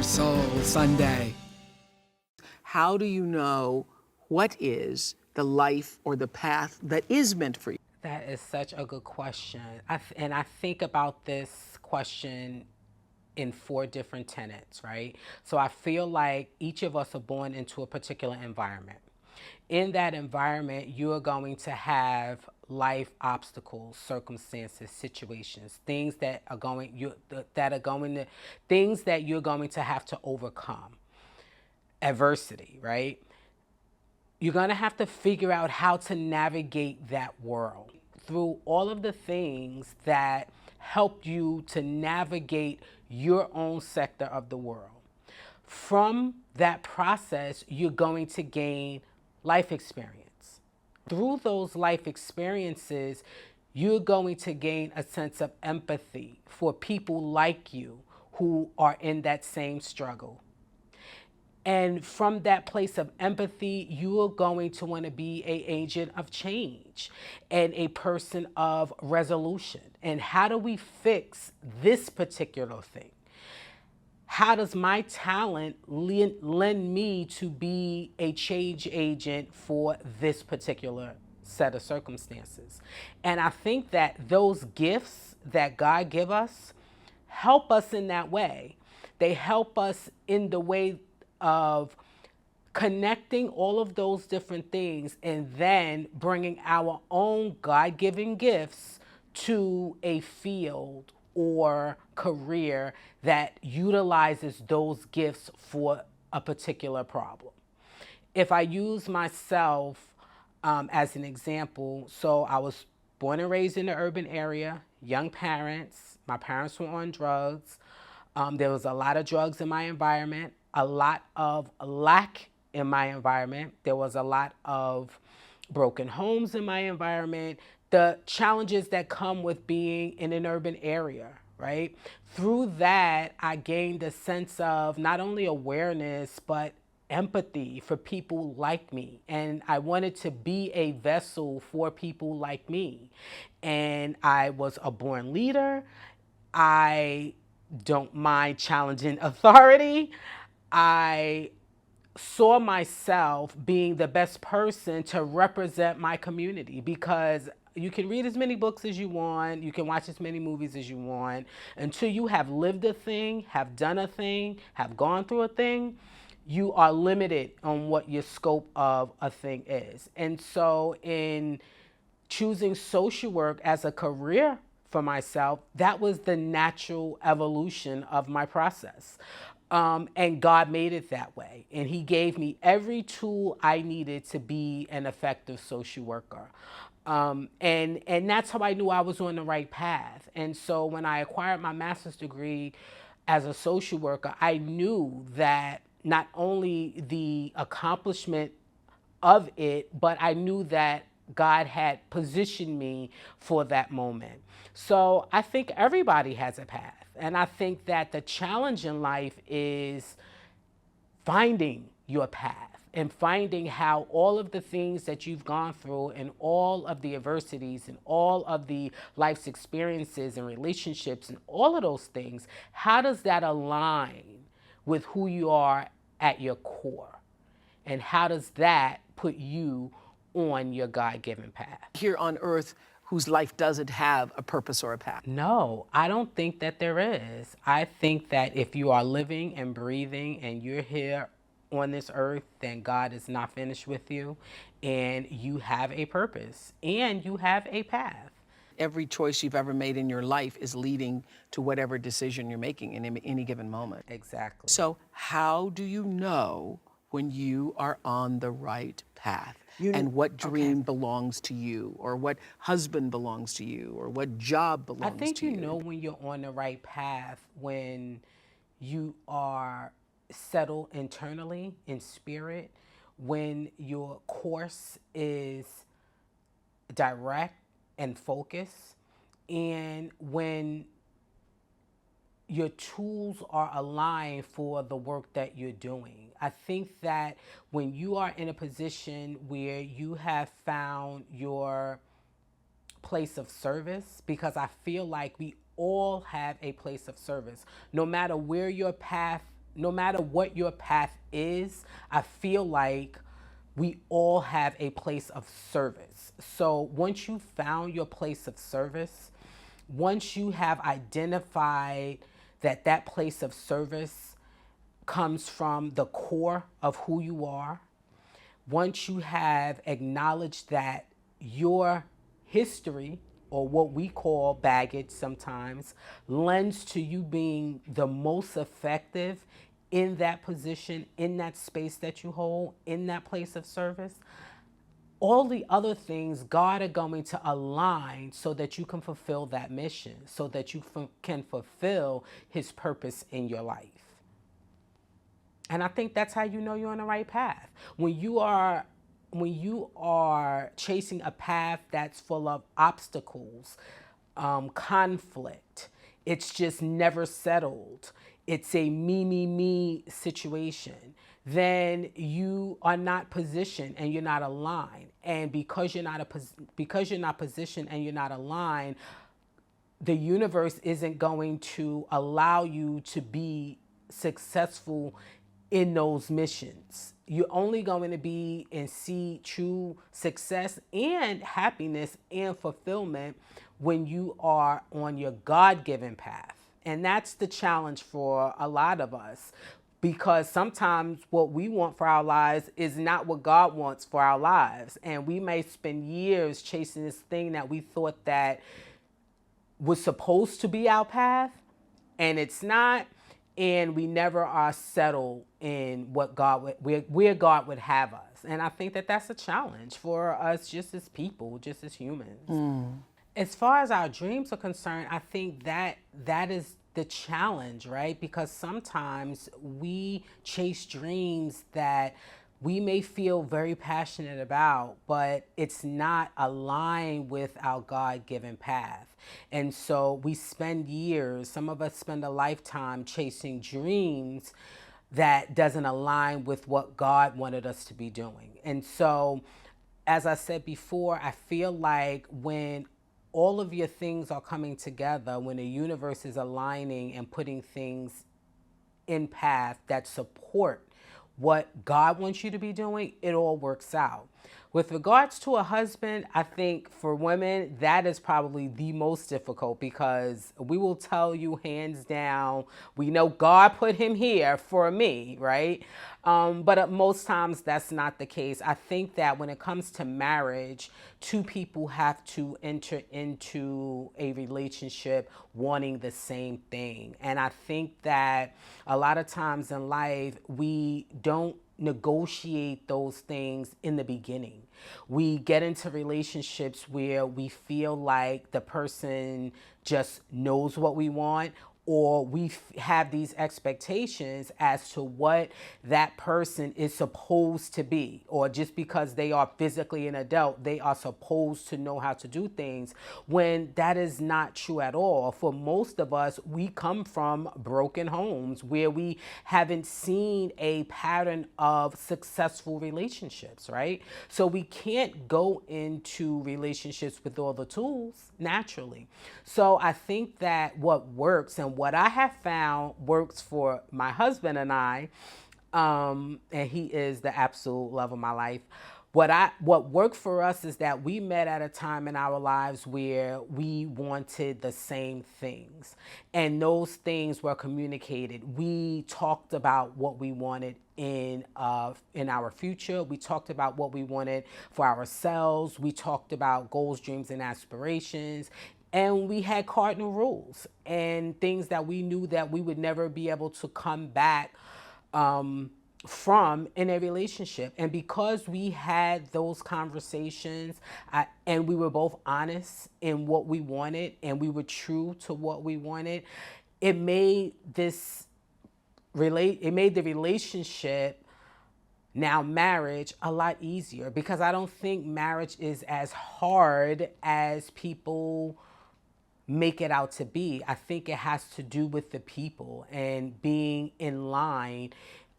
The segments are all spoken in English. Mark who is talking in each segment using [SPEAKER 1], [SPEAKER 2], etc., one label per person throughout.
[SPEAKER 1] Soul Sunday. How do you know what is the life or the path that is meant for you?
[SPEAKER 2] That is such a good question. And I think about this question in 4 different tenets, right? So I feel like each of us are born into a particular environment. In that environment, you are going to have life obstacles, circumstances, situations, things that are going things that you're going to have to overcome. Adversity, right? You're going to have to figure out how to navigate that world through all of the things that help you to navigate your own sector of the world. From that process, you're going to gain life experience. Through those life experiences, you're going to gain a sense of empathy for people like you who are in that same struggle. And from that place of empathy, you are going to want to be an agent of change and a person of resolution. And how do we fix this particular thing? How does my talent lend me to be a change agent for this particular set of circumstances? And I think that those gifts that God give us help us in that way. They help us in the way of connecting all of those different things and then bringing our own God-given gifts to a field or career that utilizes those gifts for a particular problem. If I use myself as an example, so I was born and raised in the urban area, young parents. My parents were on drugs. There was a lot of drugs in my environment, a lot of lack in my environment. There was a lot of broken homes in my environment, the challenges that come with being in an urban area, right? Through that, I gained a sense of not only awareness, but empathy for people like me. And I wanted to be a vessel for people like me. And I was a born leader. I don't mind challenging authority. I saw myself being the best person to represent my community because you can read as many books as you want, you can watch as many movies as you want, until you have lived a thing, have done a thing, have gone through a thing, you are limited on what your scope of a thing is. And so in choosing social work as a career for myself, that was the natural evolution of my process. And God made it that way. And He gave me every tool I needed to be an effective social worker. And that's how I knew I was on the right path. And so when I acquired my master's degree as a social worker, I knew that not only the accomplishment of it, but I knew that God had positioned me for that moment. So I think everybody has a path. And I think that the challenge in life is finding your path and finding how all of the things that you've gone through and all of the adversities and all of the life's experiences and relationships and all of those things, how does that align with who you are at your core? And how does that put you on your God-given path?
[SPEAKER 1] Here on earth, whose life doesn't have a purpose or a path?
[SPEAKER 2] No, I don't think that there is. I think that if you are living and breathing and you're here on this earth, then God is not finished with you, and you have a purpose and you have a path.
[SPEAKER 1] Every choice you've ever made in your life is leading to whatever decision you're making in any given moment.
[SPEAKER 2] Exactly.
[SPEAKER 1] So how do you know when you are on the right path? And what dream belongs to you, or what husband belongs to you, or what job belongs to you?
[SPEAKER 2] I think you know when you're on the right path when you are settled internally in spirit, when your course is direct and focused, and when your tools are aligned for the work that you're doing. I think that when you are in a position where you have found your place of service, because I feel like we all have a place of service, no matter where your path no matter what your path is, I feel like we all have a place of service. So once you found your place of service, once you have identified that that place of service comes from the core of who you are, once you have acknowledged that your history, or what we call baggage sometimes, lends to you being the most effective in that position, in that space that you hold, in that place of service, all the other things God are going to align so that you can fulfill that mission, so that you can fulfill his purpose in your life. And I think that's how you know you're on the right path. When you are chasing a path that's full of obstacles, conflict, it's just never settled. It's a me situation. Then you are not positioned and you're not aligned. And because you're not positioned and you're not aligned, the universe isn't going to allow you to be successful in those missions. You're only going to be and see true success and happiness and fulfillment when you are on your God-given path. And that's the challenge for a lot of us, because sometimes what we want for our lives is not what God wants for our lives. And we may spend years chasing this thing that we thought that was supposed to be our path, and it's not, and we never are settled in what where God would have us. And I think that that's a challenge for us, just as people, just as humans. As far as our dreams are concerned, I think that that is the challenge, right? Because sometimes we chase dreams that we may feel very passionate about, but it's not aligned with our God-given path. And so we spend years, some of us spend a lifetime chasing dreams that doesn't align with what God wanted us to be doing. And so, as I said before, I feel like when all of your things are coming together, when the universe is aligning and putting things in path that support what God wants you to be doing, it all works out. With regards to a husband, I think for women, that is probably the most difficult, because we will tell you hands down, we know God put him here for me, right? But at most times that's not the case. I think that when it comes to marriage, two people have to enter into a relationship wanting the same thing. And I think that a lot of times in life, we don't negotiate those things in the beginning. We get into relationships where we feel like the person just knows what we want, or we have these expectations as to what that person is supposed to be, or just because they are physically an adult, they are supposed to know how to do things, when that is not true at all. For most of us, we come from broken homes where we haven't seen a pattern of successful relationships, right? So we can't go into relationships with all the tools naturally. So I think that what works, and what I have found works for my husband and I, and he is the absolute love of my life. What worked for us is that we met at a time in our lives where we wanted the same things, and those things were communicated. We talked about what we wanted in our future. We talked about what we wanted for ourselves. We talked about goals, dreams, and aspirations. And we had cardinal rules and things that we knew that we would never be able to come back from in a relationship. And because we had those conversations, and we were both honest in what we wanted, and we were true to what we wanted, it made the relationship, now marriage, a lot easier, because I don't think marriage is as hard as people make it out to be. I think it has to do with the people and being in line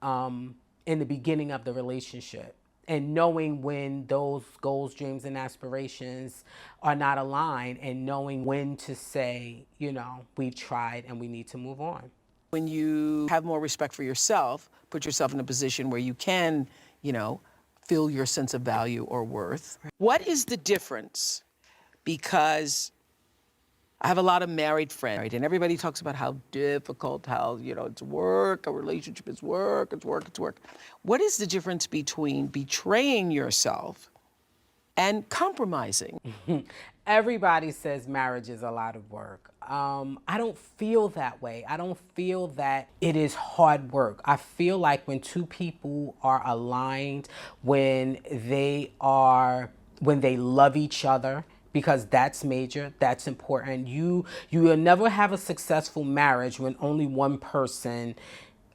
[SPEAKER 2] in the beginning of the relationship, and knowing when those goals, dreams, and aspirations are not aligned, and knowing when to say, we've tried and we need to move on.
[SPEAKER 1] When you have more respect for yourself, put yourself in a position where you can, feel your sense of value or worth. What is the difference? Because I have a lot of married friends, and everybody talks about how difficult, how, it's work, a relationship is work, it's work, it's work. What is the difference between betraying yourself and compromising?
[SPEAKER 2] Everybody says marriage is a lot of work. I don't feel that way. I don't feel that it is hard work. I feel like when two people are aligned, when they love each other, because that's major, that's important. You will never have a successful marriage when only one person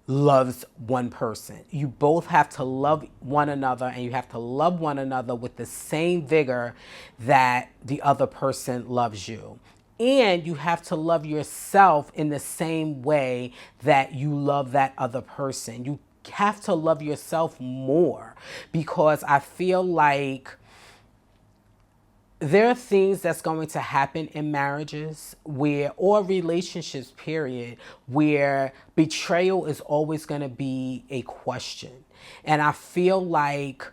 [SPEAKER 2] loves one person. You both have to love one another, and you have to love one another with the same vigor that the other person loves you. And you have to love yourself in the same way that you love that other person. You have to love yourself more, because I feel like there are things that's going to happen in marriages or relationships, period, where betrayal is always going to be a question. And I feel like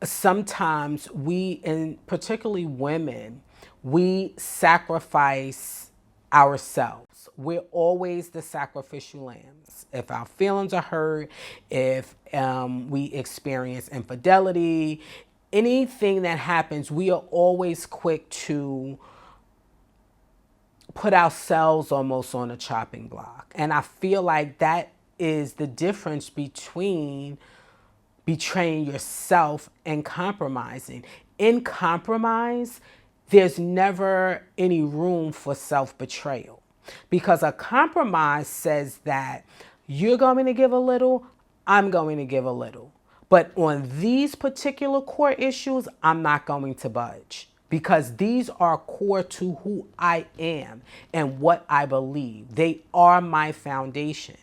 [SPEAKER 2] sometimes we, and particularly women, we sacrifice ourselves. We're always the sacrificial lambs. If our feelings are hurt, if we experience infidelity, anything that happens, we are always quick to put ourselves almost on a chopping block. And I feel like that is the difference between betraying yourself and compromising. In compromise, there's never any room for self-betrayal, because a compromise says that you're going to give a little, I'm going to give a little. But on these particular core issues, I'm not going to budge, because these are core to who I am and what I believe. They are my foundation.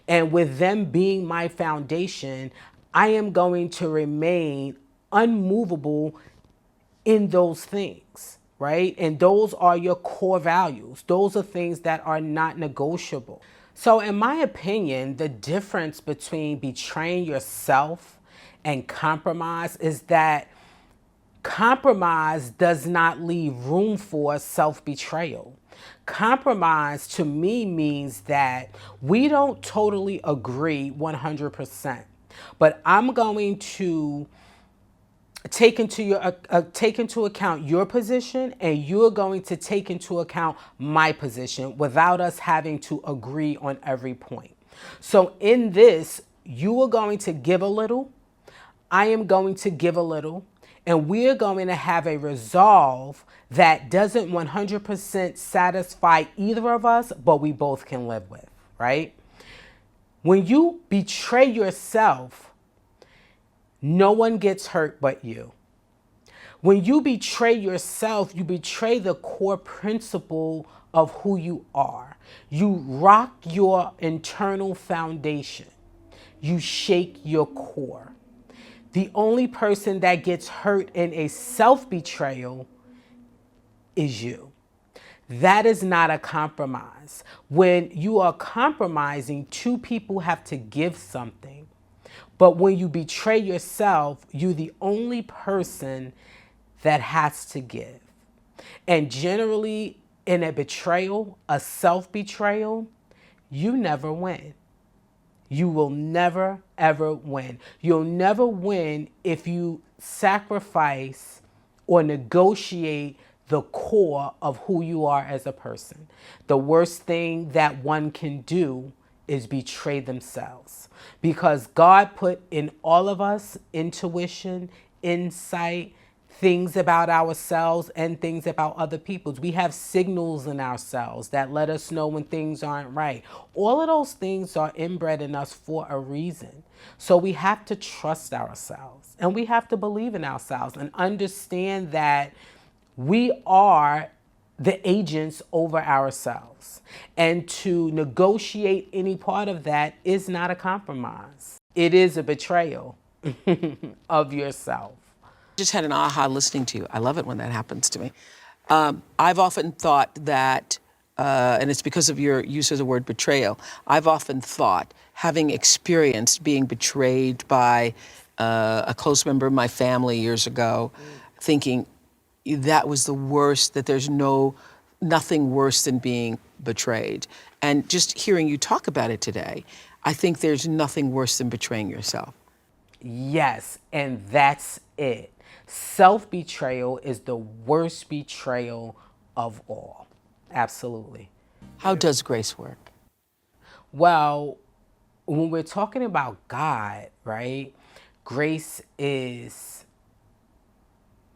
[SPEAKER 2] And with them being my foundation, I am going to remain unmovable in those things, right? And those are your core values. Those are things that are not negotiable. So in my opinion, the difference between betraying yourself and compromise is that compromise does not leave room for self-betrayal. Compromise to me means that we don't totally agree 100%, but I'm going to take into account your position, and you're going to take into account my position without us having to agree on every point. So in this, you are going to give a little, I am going to give a little, and we're going to have a resolve that doesn't 100% satisfy either of us, but we both can live with, right? When you betray yourself, no one gets hurt but you. When you betray yourself, you betray the core principle of who you are. You rock your internal foundation. You shake your core. The only person that gets hurt in a self-betrayal is you. That is not a compromise. When you are compromising, two people have to give something. But when you betray yourself, you're the only person that has to give. And generally, in a betrayal, a self-betrayal, you never win. You will never, ever win. You'll never win if you sacrifice or negotiate the core of who you are as a person. The worst thing that one can do is betray themselves, because God put in all of us intuition, insight, things about ourselves and things about other people. We have signals in ourselves that let us know when things aren't right. All of those things are inbred in us for a reason. So we have to trust ourselves, and we have to believe in ourselves and understand that we are the agents over ourselves. And to negotiate any part of that is not a compromise. It is a betrayal of yourself.
[SPEAKER 1] Just had an aha listening to you. I love it when that happens to me. I've often thought that and it's because of your use of the word betrayal. I've often thought, having experienced being betrayed by a close member of my family years ago, thinking that was the worst, that there's nothing worse than being betrayed. And just hearing you talk about it today, I think there's nothing worse than betraying yourself.
[SPEAKER 2] Yes, and that's it. Self-betrayal is the worst betrayal of all. Absolutely.
[SPEAKER 1] How does grace work?
[SPEAKER 2] Well, when we're talking about God, right, grace is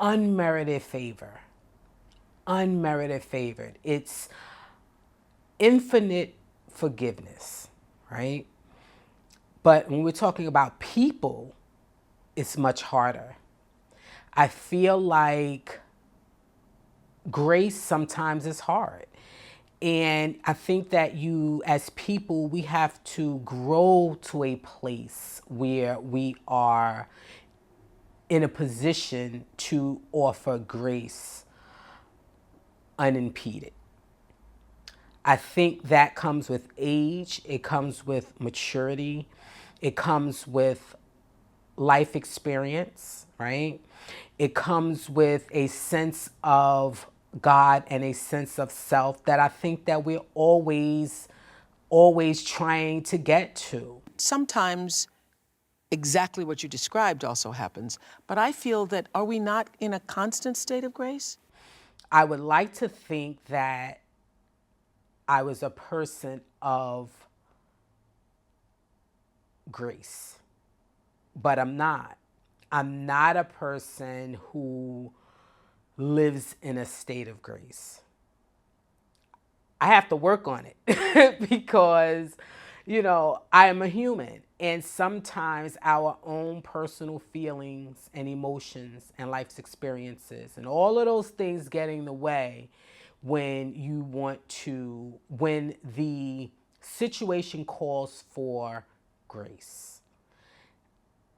[SPEAKER 2] unmerited favor. Unmerited favor. It's infinite forgiveness, right? But when we're talking about people, it's much harder. I feel like grace sometimes is hard. And I think that as people, we have to grow to a place where we are in a position to offer grace unimpeded. I think that comes with age, it comes with maturity, it comes with life experience, right? It comes with a sense of God and a sense of self that I think that we're always trying to get to.
[SPEAKER 1] Sometimes exactly what you described also happens, but I feel that, are we not in a constant state of grace?
[SPEAKER 2] I would like to think that I was a person of grace, but I'm not. I'm not a person who lives in a state of grace. I have to work on it because, I am a human. And sometimes our own personal feelings and emotions and life's experiences and all of those things get in the way when the situation calls for grace.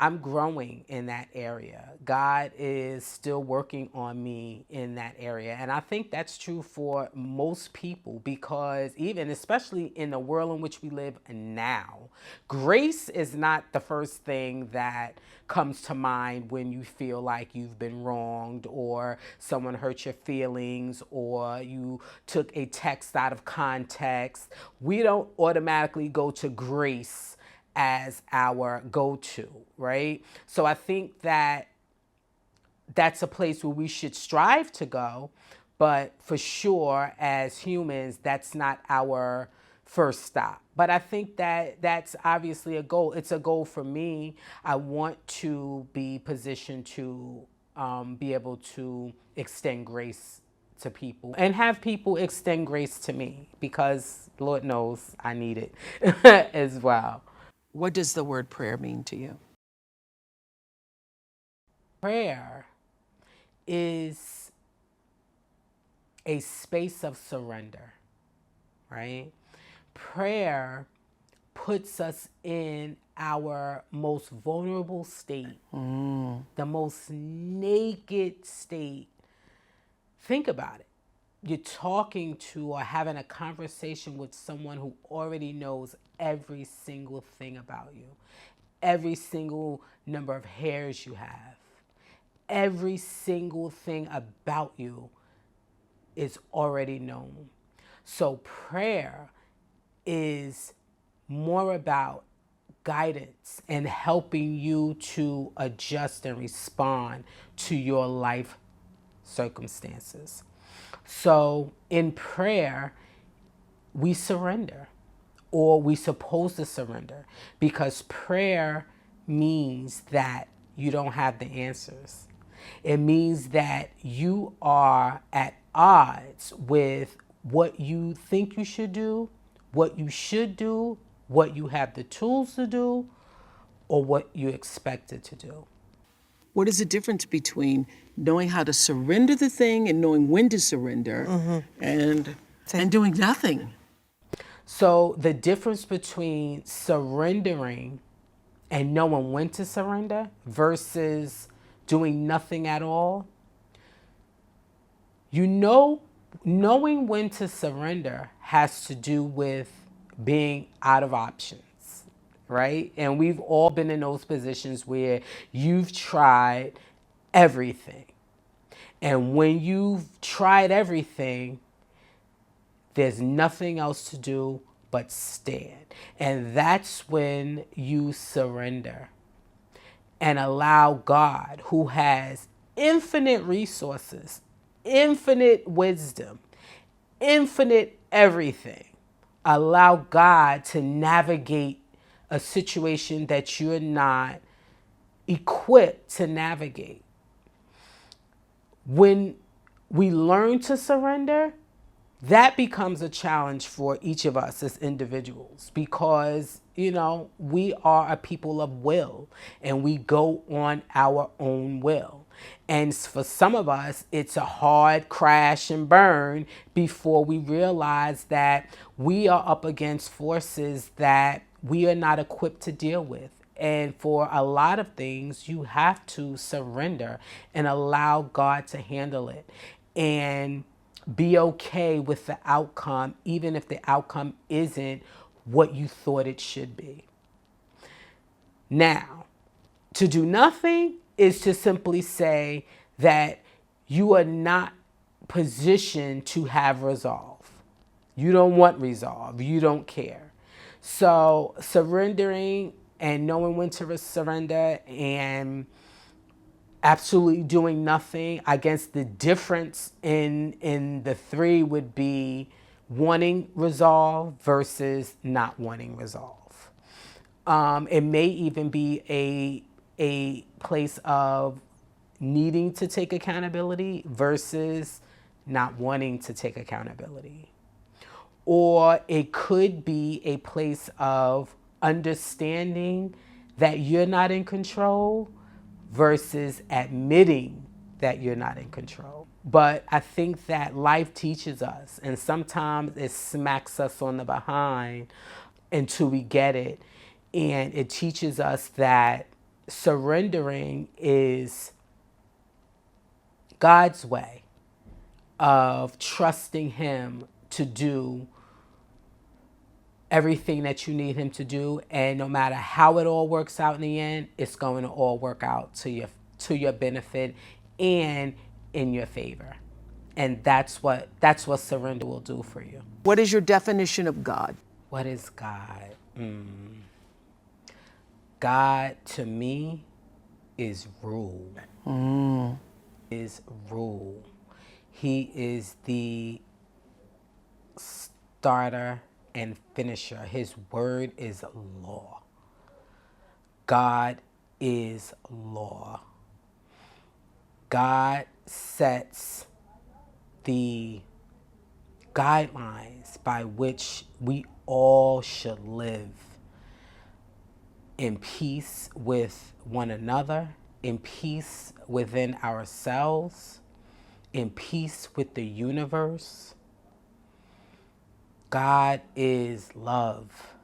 [SPEAKER 2] I'm growing in that area. God is still working on me in that area. And I think that's true for most people because especially in the world in which we live now, grace is not the first thing that comes to mind when you feel like you've been wronged or someone hurt your feelings or you took a text out of context. We don't automatically go to grace as our go-to, right? So I think that that's a place where we should strive to go, but for sure, as humans, that's not our first stop. But I think that that's obviously a goal. It's a goal for me. I want to be positioned to be able to extend grace to people and have people extend grace to me because Lord knows I need it as well.
[SPEAKER 1] What does the word prayer mean to you?
[SPEAKER 2] Prayer is a space of surrender, right? Prayer puts us in our most vulnerable state, the most naked state. Think about it. You're talking to or having a conversation with someone who already knows every single thing about you, every single number of hairs you have, every single thing about you is already known. So prayer is more about guidance and helping you to adjust and respond to your life circumstances. So in prayer, we surrender, or we supposed to surrender, because prayer means that you don't have the answers. It means that you are at odds with what you think you should do, what you should do, what you have the tools to do, or what you expected to do.
[SPEAKER 1] What is the difference between knowing how to surrender the thing and knowing when to surrender and doing nothing?
[SPEAKER 2] So the difference between surrendering and knowing when to surrender versus doing nothing at all, knowing when to surrender has to do with being out of options, right? And we've all been in those positions where you've tried everything. And when you've tried everything, there's nothing else to do but stand. And that's when you surrender and allow God, who has infinite resources, infinite wisdom, infinite everything, allow God to navigate a situation that you're not equipped to navigate. When we learn to surrender, that becomes a challenge for each of us as individuals because, we are a people of will and we go on our own will. And for some of us, it's a hard crash and burn before we realize that we are up against forces that we are not equipped to deal with. And for a lot of things, you have to surrender and allow God to handle it. And be okay with the outcome, even if the outcome isn't what you thought it should be. Now, to do nothing is to simply say that you are not positioned to have resolve. You don't want resolve. You don't care. So surrendering and knowing when to surrender and absolutely doing nothing. I guess the difference in the three would be wanting resolve versus not wanting resolve. It may even be a place of needing to take accountability versus not wanting to take accountability. Or it could be a place of understanding that you're not in control versus admitting that you're not in control. But I think that life teaches us, and sometimes it smacks us on the behind until we get it. And it teaches us that surrendering is God's way of trusting Him to do everything that you need Him to do, and no matter how it all works out in the end, it's going to all work out to your benefit and in your favor. And that's what surrender will do for you.
[SPEAKER 1] What is your definition of God?
[SPEAKER 2] What is God? God to me is rule. Is rule. He is the starter and finisher. His word is law. God is law. God sets the guidelines by which we all should live in peace with one another, in peace within ourselves, in peace with the universe. God is love.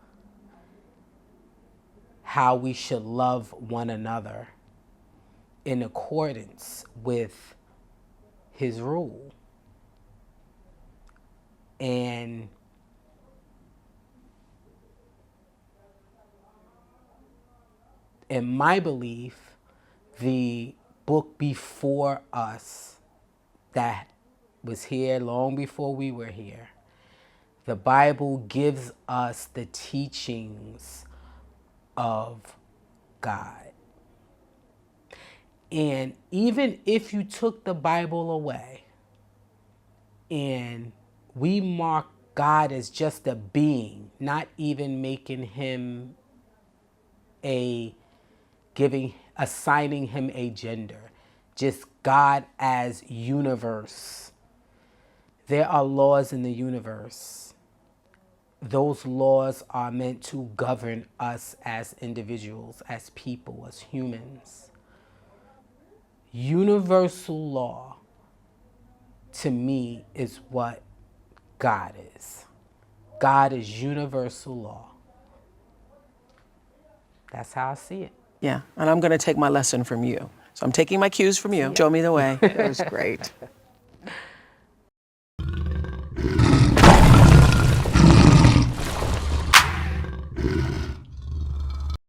[SPEAKER 2] How we should love one another in accordance with His rule. And in my belief, the book before us that was here long before we were here, the Bible gives us the teachings of God. And even if you took the Bible away and we mark God as just a being, not even making Him assigning Him a gender, just God as universe. There are laws in the universe. Those laws are meant to govern us as individuals, as people, as humans. Universal law, to me, is what God is. God is universal law. That's how I see it.
[SPEAKER 1] Yeah, and I'm going to take my lesson from you. So I'm taking my cues from you. Show me the way. That was great.